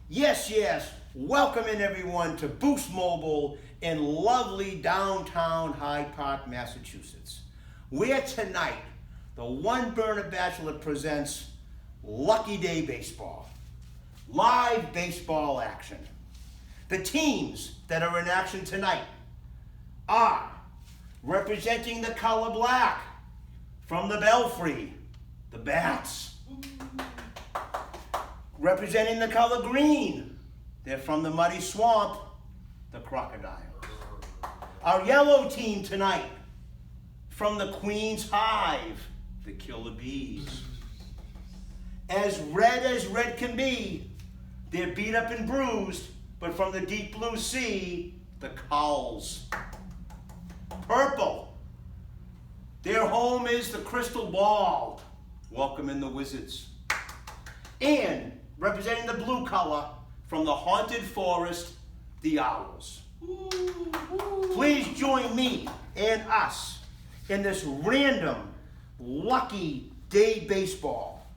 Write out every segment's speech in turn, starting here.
Yes, yes. Welcome in everyone to Boost Mobile in lovely downtown Hyde Park, Massachusetts, where tonight the One Burner Bachelor presents Lucky Day Baseball. Live baseball action. The teams that are in action tonight are representing the color black from the Belfry, the Bats. Representing the color green, they're from the Muddy Swamp, the Crocodiles. Our yellow team tonight, from the Queen's Hive, the Killer Bees. As red can be, they're beat up and bruised, but from the deep blue sea, the Cowls. Purple, their home is the Crystal Ball. Welcome in the Wizards. And representing the blue color from the Haunted Forest, the Owls. Please join me and us in this random lucky day baseball.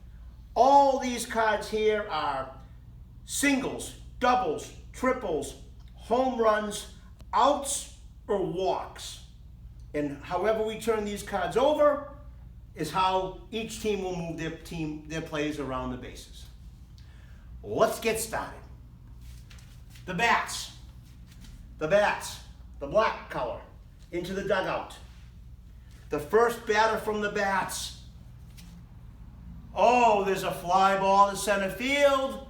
All these cards here are singles, doubles, triples, home runs, outs, or walks. And however we turn these cards over is how each team will move their players around the bases. Let's get started. The Bats, the black color, into the dugout. The first batter from the Bats. Oh, there's a fly ball to center field.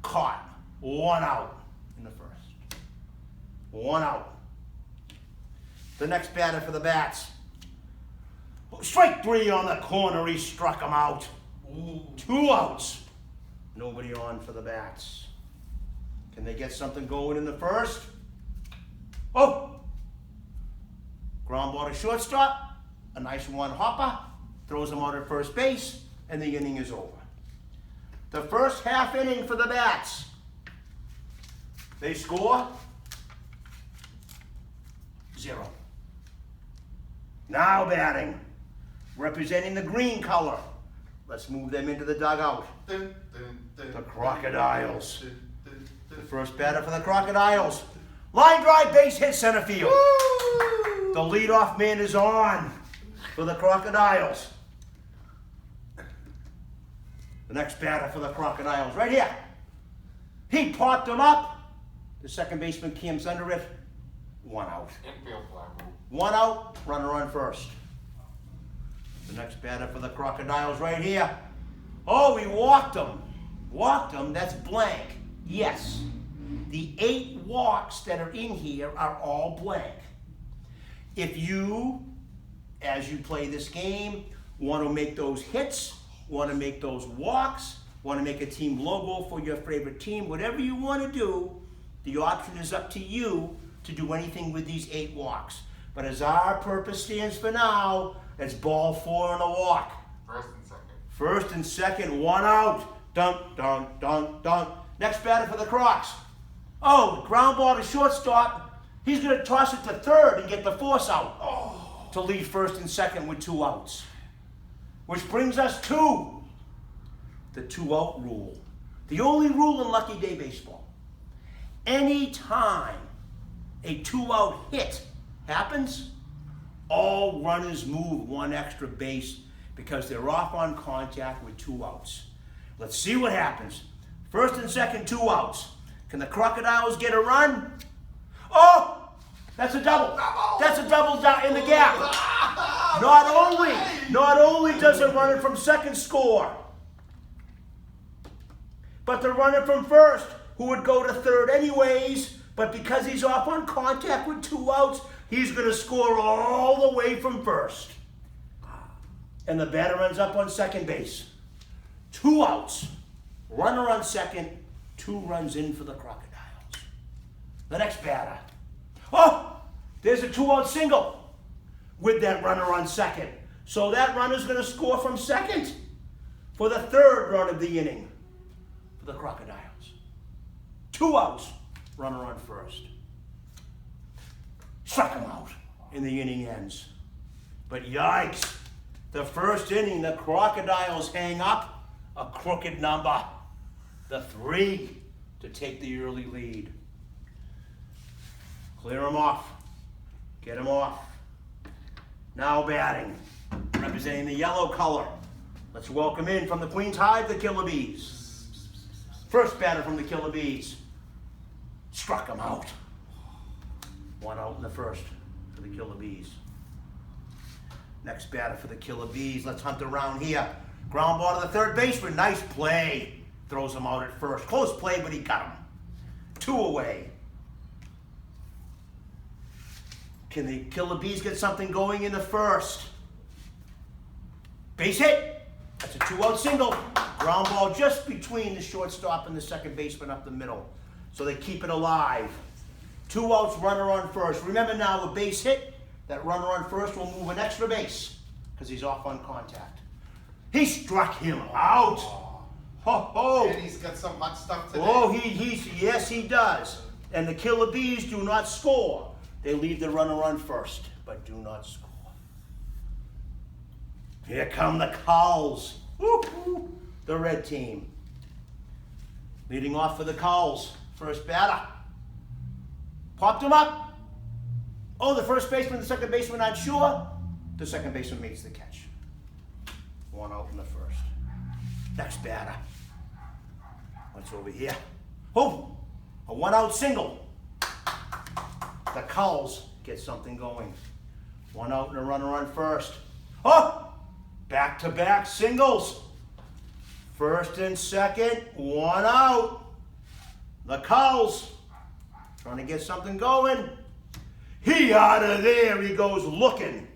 Caught. 1 out in the first. 1 out. The next batter for the Bats. Strike 3 on the corner. He struck him out. 2 outs. Nobody on for the Bats. Can they get something going in the first? Oh! Ground ball to shortstop. A nice one hopper. Throws him out at first base. And the inning is over. The first half inning for the Bats. They score 0. Now batting. Representing the green color. Let's move them into the dugout. The Crocodiles. The first batter for the Crocodiles. Line drive, base hit, center field. The leadoff man is on for the Crocodiles. The next batter for the Crocodiles, right here. He popped him up. The second baseman comes under it. 1 out. 1 out, runner on first. The next batter for the Crocodiles right here. Oh, he walked him. Walked him, that's blank. Yes, the 8 walks that are in here are all blank. If you, as you play this game, want to make those hits, want to make those walks, want to make a team logo for your favorite team, whatever you want to do, the option is up to you to do anything with these 8 walks. But as our purpose stands for now, it's ball 4 and a walk. First and second, 1 out. Dun, dun, dun, dun. Next batter for the Crocs. Oh, ground ball to shortstop. He's going to toss it to third and get the force out to lead first and second with 2 outs. Which brings us to the 2-out rule. The only rule in Lucky Day Baseball. Anytime a 2-out hit happens, all runners move 1 extra base because they're off on contact with 2 outs. Let's see what happens. First and second, 2 outs. Can the Crocodiles get a run? Oh, that's a double. That's a double down in the gap. Not only does the runner from second score, but the runner from first, who would go to third anyways, but because he's off on contact with 2 outs, he's going to score all the way from first. And the batter ends up on second base. 2 outs. Runner on second. 2 runs in for the Crocodiles. The next batter. Oh, there's a 2-out single with that runner on second. So that runner's going to score from second for the 3rd run of the inning for the Crocodiles. 2 outs. Runner on first. Struck him out, and the inning ends. But yikes, the first inning, the Crocodiles hang up a crooked number. The 3 to take the early lead. Clear him off. Get him off. Now batting, representing the yellow color. Let's welcome in from the Queen's Hive, the Killer Bees. First batter from the Killer Bees. Struck him out. 1 out in the first for the Killer Bees. Next batter for the Killer Bees. Let's hunt around here. Ground ball to the third baseman. Nice play. Throws him out at first. Close play, but he got him. 2 away. Can the Killer Bees get something going in the first? Base hit. That's a 2-out single. Ground ball just between the shortstop and the second baseman up the middle. So they keep it alive. 2 outs, runner on first. Remember now, a base hit, that runner on first will move an extra base because he's off on contact. He struck him out. Ho ho. And he's got some hot stuff today. Oh, yes, he does. And the Killer Bees do not score. They leave the runner on first, but do not score. Here come the Cowls. Woo-hoo. The red team. Leading off for the Cowls. First batter. Popped him up. Oh, the first baseman and the second baseman not sure. The second baseman makes the catch. 1 out in the first. Next batter. What's over here? Oh, a 1-out single. The Cowls get something going. 1 out and a runner on first. Oh, back-to-back singles. First and second, 1 out. The Cowls trying to get something going. He out of there, he goes looking.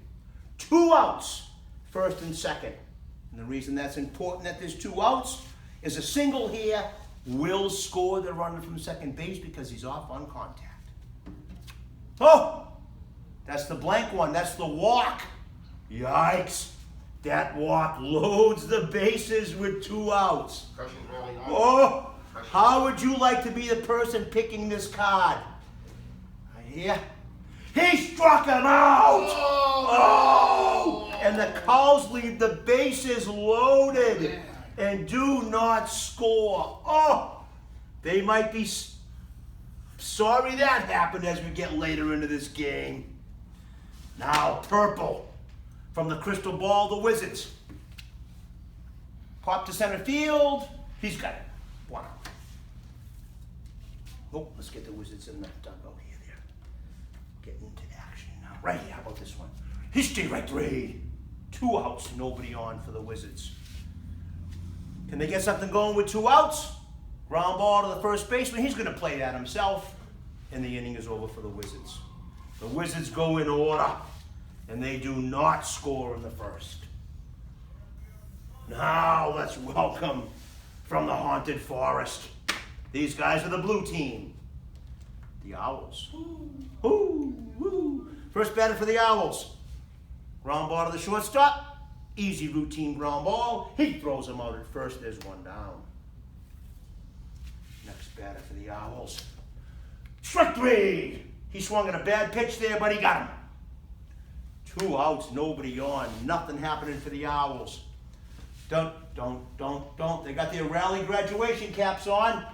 2 outs, first and second. And the reason that's important that there's 2 outs is a single here will score the runner from second base because he's off on contact. Oh, that's the blank one. That's the walk. Yikes. That walk loads the bases with 2 outs. Pressure's really on. Oh, how would you like to be the person picking this card? Right here. He struck him out. Oh! And the Cowls leave the bases loaded and do not score. Oh, they might be sorry that happened as we get later into this game. Now, purple from the crystal ball, the Wizards. Pop to center field. He's got it. 1 out. Oh, let's get the Wizards in the dugout here. They're getting into action now. Right here, how about this one? History right 3. 2 outs, nobody on for the Wizards. Can they get something going with 2 outs? Ground ball to the first baseman. He's going to play that himself. And the inning is over for the Wizards. The Wizards go in order. And they do not score in the first. Now let's welcome from the haunted forest. These guys are the blue team. The Owls. Ooh, ooh. First batter for the Owls. Ground ball to the shortstop. Easy routine ground ball. He throws him out at first. There's 1 down. Next batter for the Owls. Strike 3. He swung at a bad pitch there, but he got him. 2 outs, nobody on. Nothing happening for the Owls. Don't. They got their rally graduation caps on.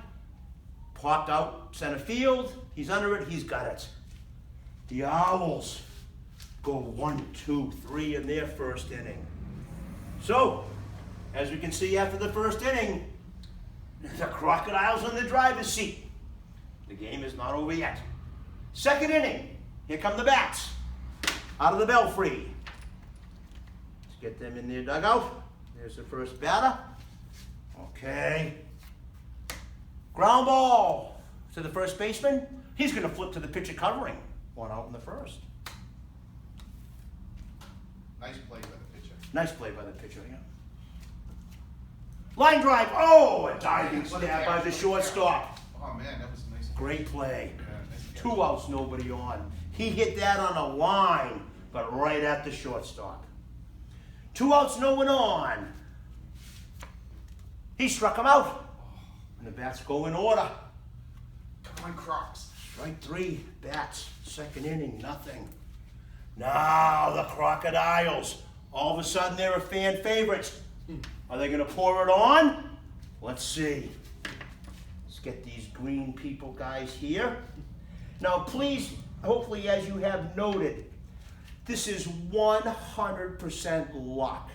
Popped out center field. He's under it. He's got it. The Owls go 1, 2, 3 in their first inning. So, as we can see after the first inning, the Crocodiles on the driver's seat. The game is not over yet. Second inning. Here come the bats. Out of the belfry. Let's get them in their dugout. There's the first batter. Okay. Ground ball to the first baseman. He's going to flip to the pitcher covering. 1 out in the first. Nice play by the pitcher. Nice play by the pitcher, yeah. Line drive. Oh, a diving stab by the shortstop. Oh man, that was a nice. Great play. Yeah, nice 2 outs, nobody on. He hit that on a line, but right at the shortstop. 2 outs, no one on. He struck him out. And the bats go in order. Come on, Crocs. Strike 3, bats. Second inning, nothing. Now the Crocodiles. All of a sudden they're a fan favorite. Are they going to pour it on? Let's see. Let's get these green people guys here. Now please, hopefully as you have noted, this is 100% luck.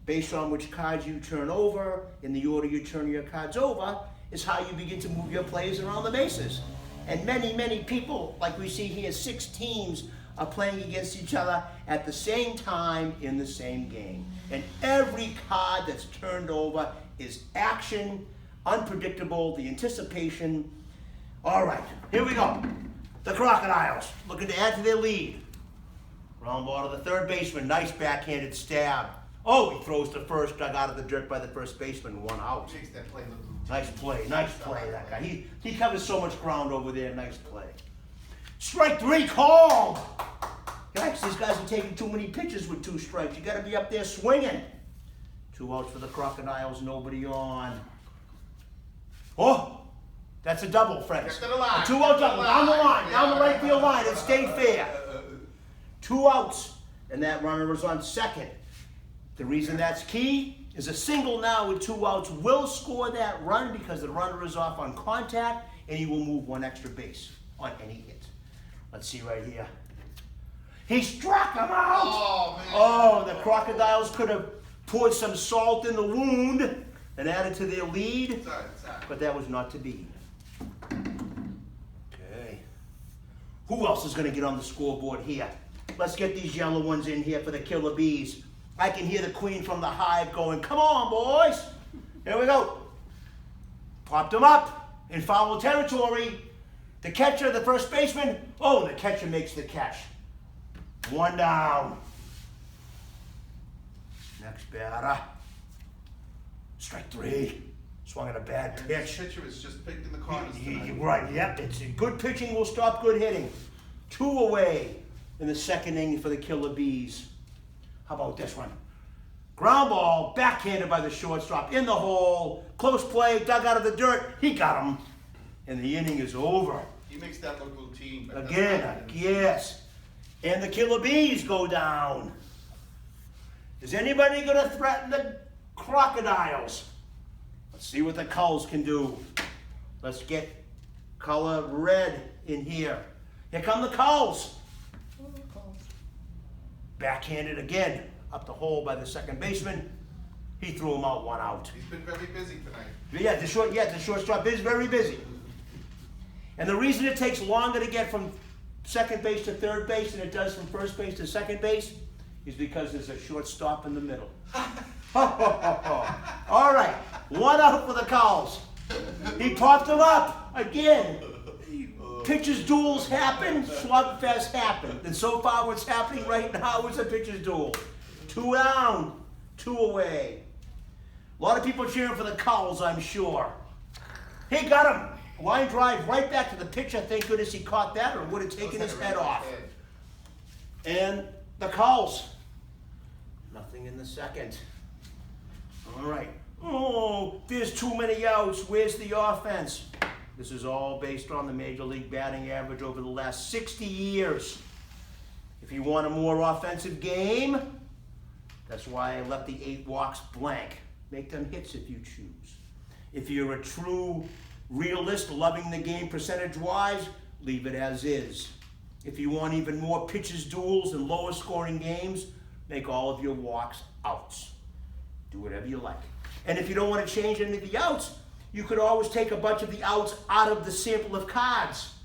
Based on which cards you turn over, in the order you turn your cards over, is how you begin to move your players around the bases. And many, many people, like we see here, 6 teams are playing against each other at the same time in the same game. And every card that's turned over is action, unpredictable, the anticipation. All right, here we go. The Crocodiles looking to add to their lead. Ground ball to the third baseman, nice backhanded stab. Oh, he throws to first, dug out of the dirt by the first baseman, 1 out. Makes that play look Nice play, that guy. He covers so much ground over there, nice play. Strike 3 called. Guys, these guys are taking too many pitches with 2 strikes. You gotta be up there swinging. 2 outs for the Crocodiles, nobody on. Oh, that's a double, friends. Get to the line. A 2-out double, down the line, down the right field line, it stayed fair. 2 outs, and that runner was on second. The reason that's key is a single now with 2 outs will score that run because the runner is off on contact and he will move 1 extra base on any hit. Let's see right here. He struck him out! Oh, man. Oh, the Crocodiles could have poured some salt in the wound and added to their lead, Sorry. but that was not to be. Okay. Who else is going to get on the scoreboard here? Let's get these yellow ones in here for the Killer Bees. I can hear the queen from the hive going, come on, boys. Here we go. Popped them up in foul territory. The catcher, the first baseman. Oh, the catcher makes the catch. 1 down. Next batter. Strike 3. Swung at a bad And pitch. this pitcher is just picked in the corners tonight. Right, yep. It's good pitching will stop good hitting. 2 away in the second inning for the Killer Bees. How about this one? Ground ball, backhanded by the shortstop, in the hole, close play, dug out of the dirt. He got him, and the inning is over. He makes that look routine. But Again, yes. And the Killer Bees go down. Is anybody going to threaten the Crocodiles? Let's see what the Culls can do. Let's get color red in here. Here come the Culls. Backhanded again, up the hole by the second baseman. He threw him out, 1 out. He's been very busy tonight. Yeah, the shortstop is very busy. And the reason it takes longer to get from second base to third base than it does from first base to second base is because there's a shortstop in the middle. All right, 1 out for the Culls. He popped him up again. Pitchers duels happen, slugfest happen. And so far what's happening right now is a pitchers duel. 2 down, 2 away. A lot of people cheering for the Culls, I'm sure. He got him. Line drive right back to the pitcher. Thank goodness he caught that or it would have taken his head off. And the Culls. Nothing in the second. All right. Oh, there's too many outs. Where's the offense? This is all based on the Major League batting average over the last 60 years. If you want a more offensive game, that's why I left the 8 walks blank. Make them hits if you choose. If you're a true realist, loving the game percentage-wise, leave it as is. If you want even more pitches, duels, and lower scoring games, make all of your walks outs. Do whatever you like. And if you don't want to change any of the outs, you could always take a bunch of the outs out of the sample of cards.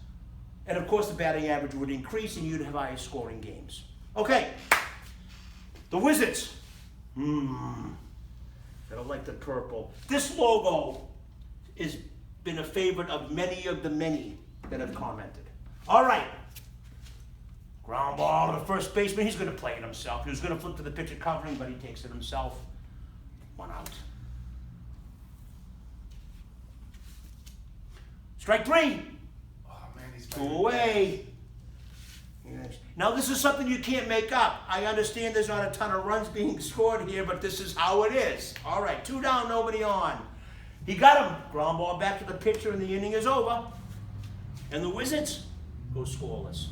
And of course the batting average would increase and you'd have higher scoring games. Okay, the Wizards. I don't like the purple. This logo has been a favorite of many that have commented. All right, ground ball to the first baseman. He's going to play it himself. He was going to flip to the pitcher covering, but he takes it himself. 1 out. Strike 3. Oh, man, he's 2 away. Now this is something you can't make up. I understand there's not a ton of runs being scored here, but this is how it is. All right, 2 down, nobody on. He got him. Ground ball back to the pitcher and the inning is over. And the Wizards go scoreless.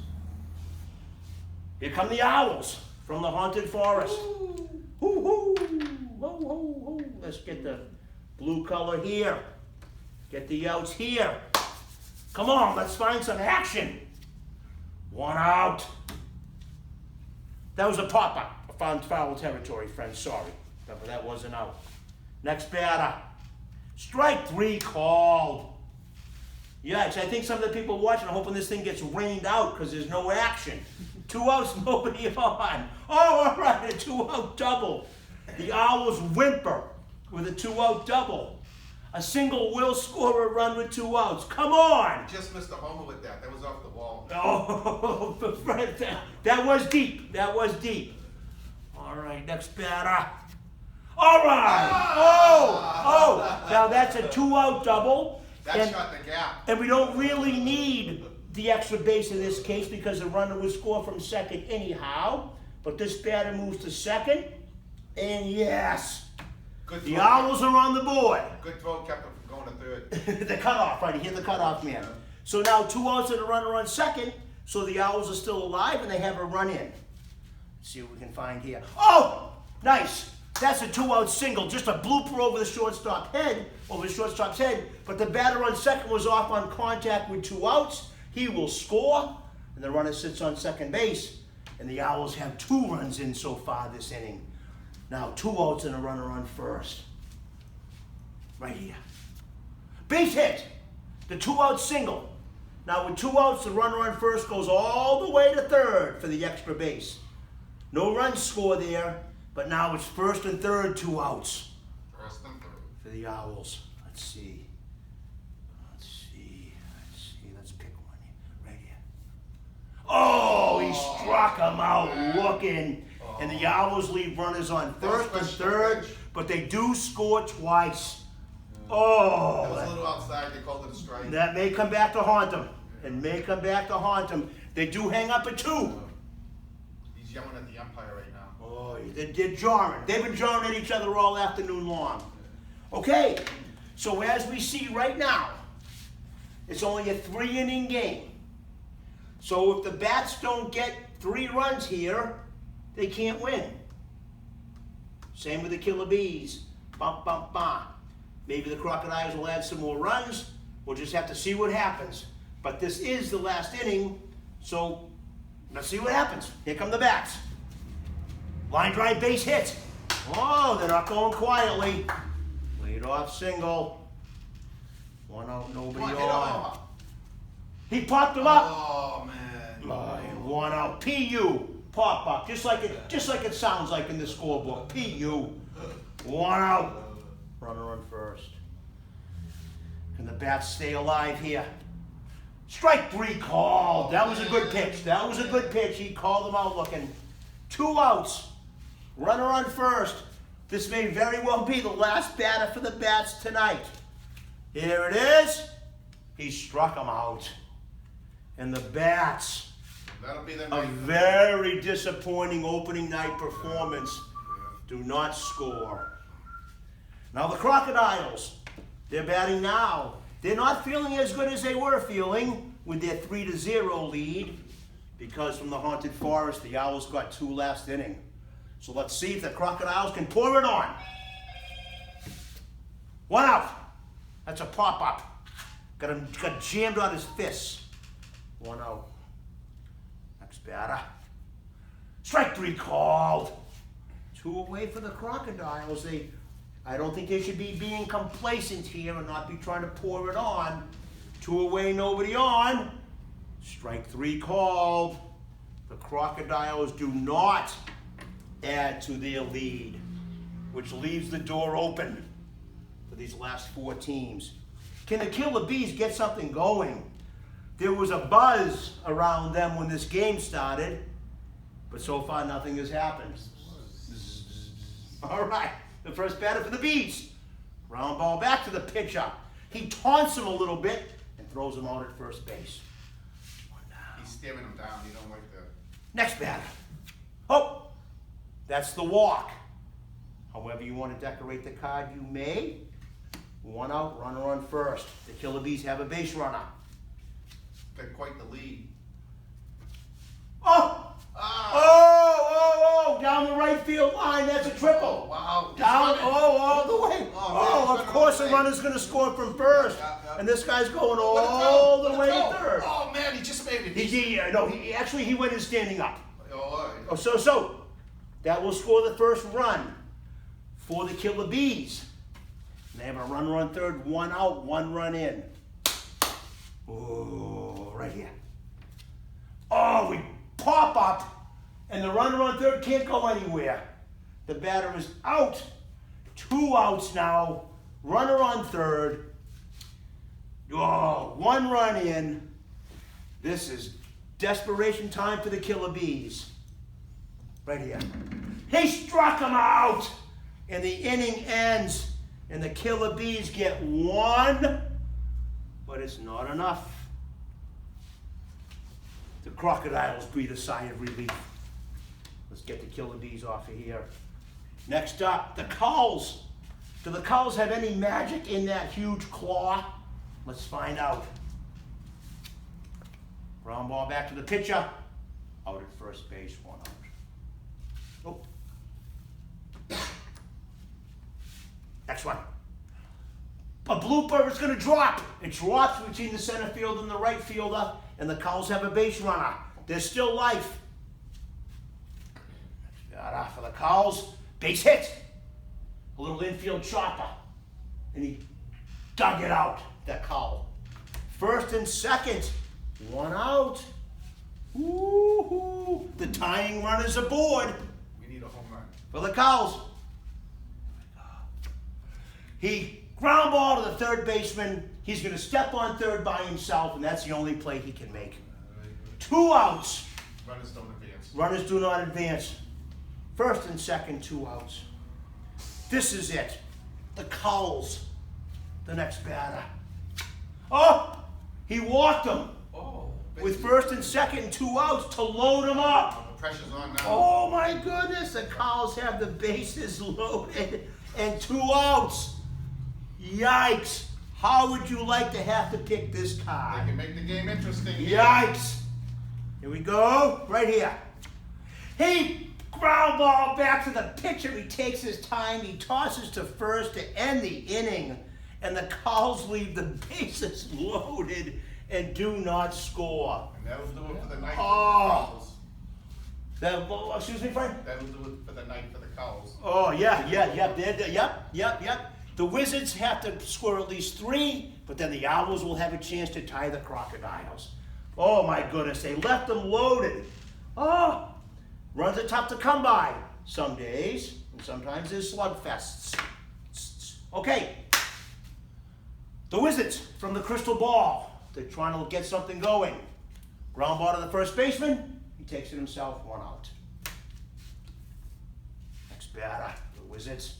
Here come the Owls from the Haunted Forest. Hoo hoo, ho ho ho. Let's get the blue color here. Get the outs here. Come on, let's find some action. One out. That was a pop-up. Found foul territory, friends. Sorry. But that wasn't out. Next batter. Strike 3 called. Yikes, I think some of the people watching are hoping this thing gets rained out because there's no action. 2 outs, nobody on. Oh, all right, a 2-out double. The Owls whimper with a 2-out double. A single will score a run with 2 outs. Come on! Just missed a homer with that. That was off the wall. Oh, that was deep. That was deep. All right, next batter. All right. Oh. Now that's a 2-out double. That shot the gap. And we don't really need the extra base in this case because the runner would score from second anyhow. But this batter moves to second. And yes, Good the throw. Owls are on the board. Good throw kept him from going to third. The cutoff, right? You hear the cutoff man. So now 2 outs and a runner on second. So the Owls are still alive and they have a run in. Let's see what we can find here. Oh, nice. That's a 2-out single. Just a blooper over the shortstop's head. But the batter on second was off on contact with 2 outs. He will score. And the runner sits on second base. And the Owls have 2 runs in so far this inning. Now 2 outs and a runner on first. Right here. Base hit. The 2-out single. Now with 2 outs, the runner on first goes all the way to third for the extra base. No runs score there, but now it's first and third 2 outs First and third. for the Owls. Let's see. Let's pick one here. Right here. Oh, he struck him out looking. And the Owls leave runners on first and third, but they do score twice. That was a Oh, little outside. They called it a strike. that may come back to haunt them. They do hang up at 2. He's yelling at the umpire right now. Oh, they're jarring. They've been jarring at each other all afternoon long. Okay, so as we see right now, it's only a 3-inning game. So if the Bats don't get 3 runs here, they can't win. Same with the Killer Bees. Bum, bum, bum. Maybe the Crocodiles will add some more runs. We'll just have to see what happens. But this is the last inning, so let's see what happens. Here come the Bats. Line drive base hit. Oh, they're not going quietly. Lead off single. 1 out, nobody Come on, hit on. him. He popped him up. Oh, man. 1 out. PU. Pop up. Just like it sounds like in the scorebook. PU. 1 out. Runner on first. Can the Bats stay alive here? Strike 3 called. That was a good pitch. He called them out looking. 2 outs. Runner on first. This may very well be the last batter for the Bats tonight. Here it is. He struck him out. And the Bats, That'll be the a night. very disappointing opening night performance, do not score. Now the Crocodiles, they're batting now. They're not feeling as good as they were feeling with their 3-0 lead because from the Haunted Forest, the Owls got 2 last inning. So let's see if the Crocodiles can pour it on. 1 out. That's a pop-up. Got jammed on his fists. 1 out. Next batter. Strike 3 called. 2 away for the Crocodiles. I don't think they should be being complacent here and not be trying to pour it on. 2 away, nobody on. Strike 3 called. The Crocodiles do not add to their lead, which leaves the door open for these last 4 teams. Can the Killer Bees get something going? There was a buzz around them when this game started, but so far nothing has happened. All right, the first batter for the Bees. Round ball back to the pitcher. He taunts him a little bit and throws him out at first base. 1 down. He's staring him down. He don't like that. Next batter. Oh, that's the walk. However you want to decorate the card, you may. 1 out, runner on first. The Killer Bees have a base runner. Got quite the lead. Oh! Ah! Oh! Oh, down the right field line. That's a triple. Wow. He's Down, running. all the way. Oh, Oh, man, of he's course the running all the way. runner's going to score from first. Yeah. And this guy's going Let it all go, the let way it to go. third. Oh man, he just made it. He went in standing up. Oh, Oh, so that will score the first run for the Killer Bees. And they have a runner on third, one out, one run in. Oh, right here. Oh, we pop up, and the runner on third can't go anywhere. The batter is out. 2 outs now. Runner on third. Oh, 1 run in. This is desperation time for the Killer Bees. Right here. He struck him out, and the inning ends, and the Killer Bees get 1, but it's not enough. The Crocodiles breathe a sigh of relief. Let's get the Killer Bees off of here. Next up, the Culls. Do the Culls have any magic in that huge claw? Let's find out. Ground ball back to the pitcher. Out at first base, 1 out. Oh. Next one. A blooper is going to drop. It drops between the center field and the right fielder, and the Culls have a base runner. There's still life. Got off for the Culls. Base hit. A little infield chopper. And he dug it out, that Cull. First and second. 1 out. Woo-hoo. The tying run is aboard we need a home run. for the Culls. He ground ball to the third baseman. He's going to step on third by himself, and that's the only play he can make. 2 outs. Runners don't advance. Runners do not advance. First and second, 2 outs. This is it. The Culls, the next batter. Oh, he walked him Oh. with first and second, 2 outs to load him up. Oh, the pressure's on now. Oh my goodness, the Culls have the bases loaded and 2 outs. Yikes. How would you like to have to pick this They card? can make the game interesting. Yikes. Here we go, right here. He ground ball back to the pitcher. He takes his time. He tosses to first to end the inning. And the Culls leave the bases loaded and do not score. And that'll do it for the night Oh. for the Culls. Excuse me, Frank? That'll do it for the night for the Culls. Oh, yeah. Yep. The Wizards have to score at least 3, but then the Owls will have a chance to tie the Crocodiles. Oh, my goodness. They left them loaded. Oh, runs are tough to come by some days, and sometimes there's slugfests. Okay. The Wizards from the crystal ball. They're trying to get something going. Ground ball to the first baseman. He takes it himself, 1 out. Next batter, the Wizards.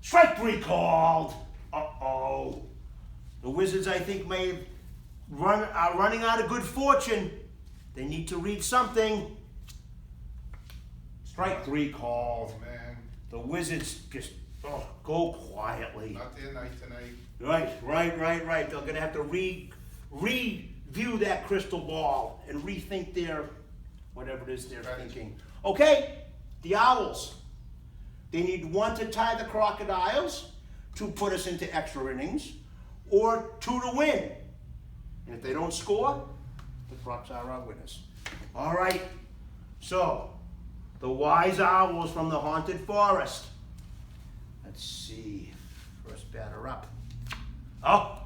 Strike 3 called. Uh-oh. The Wizards, I think, are running out of good fortune. They need to read something. Strike 3 called. Oh man. The Wizards just go quietly. Not their night tonight. Right. They're going to have to review that crystal ball and rethink their, whatever it is they're thinking. Okay, the Owls. They need 1 to tie the Crocodiles, to put us into extra innings, or 2 to win. And if they don't score, the Crocs are our winners. All right, so the wise owls from the haunted forest. Let's see, first batter up. Oh,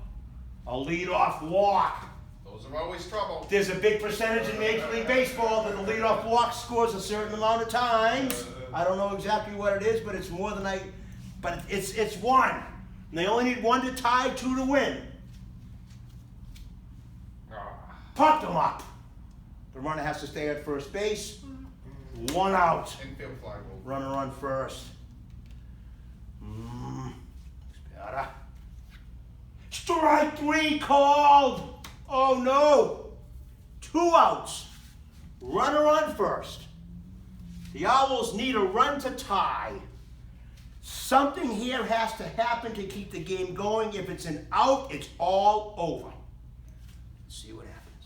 a leadoff walk. Those are always trouble. There's a big percentage in Major League Baseball that the leadoff walk scores a certain amount of times. I don't know exactly what it is, but it's more than but it's 1. And they only need 1 to tie, 2 to win. Popped them up. The runner has to stay at first base. 1 out. Infield fly roll. Runner on first. Batter. Strike 3 called. Oh no. 2 outs. Runner on first. The Owls need a run to tie. Something here has to happen to keep the game going. If it's an out, it's all over. Let's see what happens.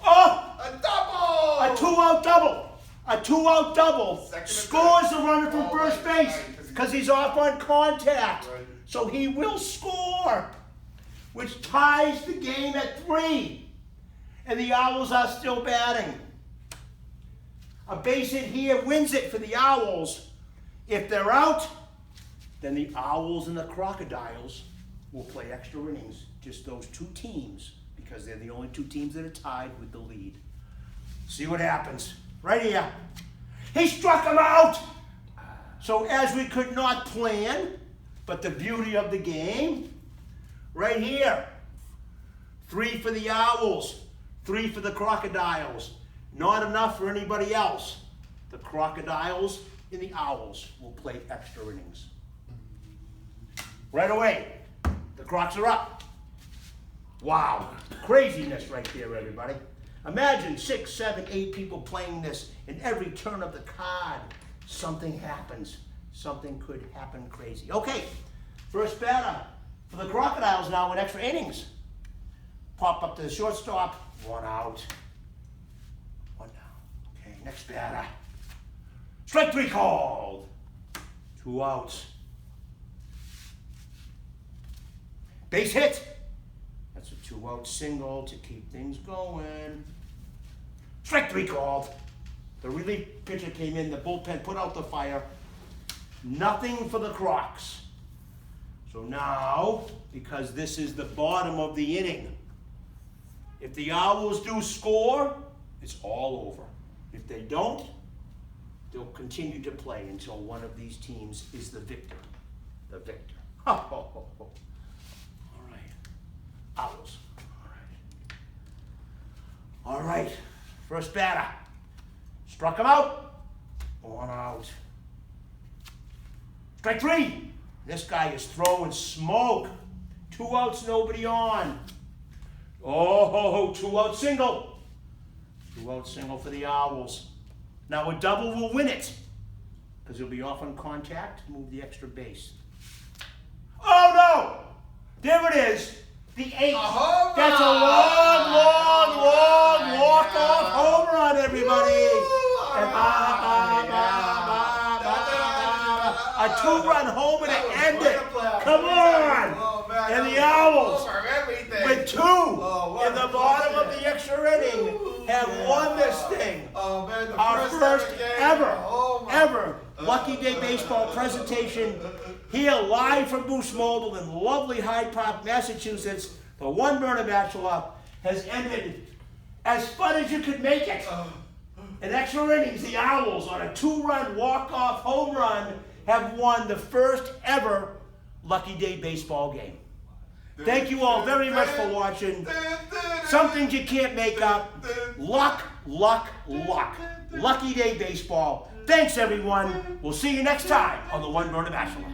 Oh! A double! A two-out double. A two-out double Second and scores third. the runner from All first right, base right, 'cause because he's off on contact. Right. So he will score, which ties the game at 3. And the Owls are still batting. A base hit here wins it for the Owls. If they're out, then the Owls and the Crocodiles will play extra innings. Just those 2 teams, because they're the only 2 teams that are tied with the lead. See what happens. Right here. He struck him out! So as we could not plan, but the beauty of the game, right here. 3 for the Owls, 3 for the Crocodiles. Not enough for anybody else. The Crocodiles and the Owls will play extra innings. Right away, the Crocs are up. Wow, craziness right there, everybody. Imagine 6, 7, 8 people playing this, and every turn of the card, something happens. Something could happen crazy. Okay, first batter for the Crocodiles now in extra innings. Pop up to the shortstop, 1 out. 1 down. Okay, next batter. Strike 3 called. 2 outs. Base hit. That's a 2-out single to keep things going. Strike 3 called. The relief pitcher came in, the bullpen put out the fire. Nothing for the Crocs. So now, because this is the bottom of the inning, if the Owls do score, it's all over. If they don't, they'll continue to play until one of these teams is the victor. The victor. All right. Owls. All right. First batter. Struck him out. 1 out. Strike 3. This guy is throwing smoke. 2 outs, nobody on. Oh, 2-out single. 2-out single for the Owls. Now a double will win it, because he'll be off on contact, move the extra base. Oh no! There it is. The 8th. That's a long walk-off home run, everybody. A 2-run homer to end it. Come on! And the Owls, with 2 in the bottom of the extra inning, have won this thing. Our first ever Lucky Day Baseball presentation here live from Boost Mobile in lovely Hyde Park, Massachusetts. The One Burner Bachelor has ended as fun as you could make it. In extra innings, the Owls, on a 2-run walk-off home run, have won the first ever Lucky Day Baseball game. Thank you all very much for watching. Some things you can't make up. Luck, luck, luck. Lucky Day Baseball. Thanks, everyone. We'll see you next time on the One Burner Bachelor.